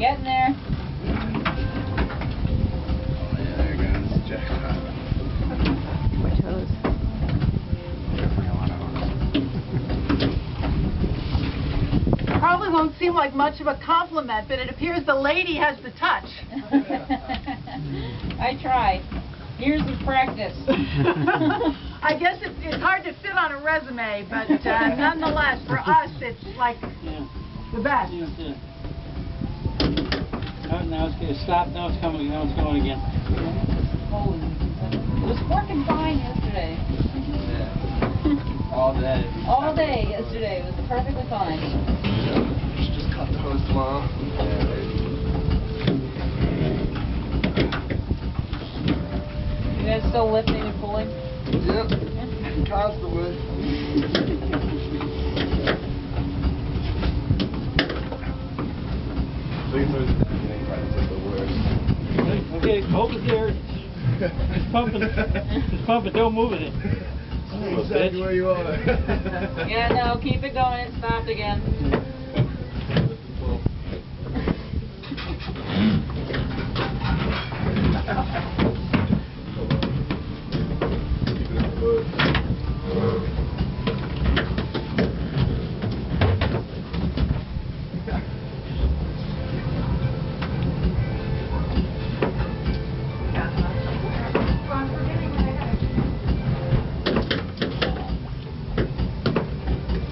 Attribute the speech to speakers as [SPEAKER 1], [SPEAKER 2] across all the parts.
[SPEAKER 1] Getting there.
[SPEAKER 2] Oh yeah, there goes jackpot.
[SPEAKER 3] My toes.
[SPEAKER 2] Definitely a lot of
[SPEAKER 4] Probably won't seem like much of a compliment, but it appears the lady has the touch.
[SPEAKER 1] I try. Years of practice.
[SPEAKER 4] I guess it's hard to fit on a resume, but nonetheless, for us, it's like the best.
[SPEAKER 5] Now it's going to stop. Now it's coming. Now it's going again.
[SPEAKER 1] Oh, it was working fine yesterday.
[SPEAKER 2] Yeah. All day.
[SPEAKER 1] All day yesterday. It was perfectly fine.
[SPEAKER 2] Just cut the hose tomorrow.
[SPEAKER 1] You guys still lifting and pulling?
[SPEAKER 2] Yep. Constantly.
[SPEAKER 5] Okay, hold it there. It's pumping. It's pumping. Don't move it.
[SPEAKER 2] Exactly where you are.
[SPEAKER 1] Yeah, no, keep it going. It stopped again.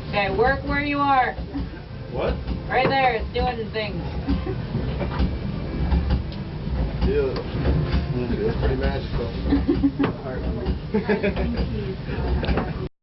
[SPEAKER 1] Okay, work where you are.
[SPEAKER 2] What?
[SPEAKER 1] Right there, it's doing things.
[SPEAKER 2] It's pretty magical.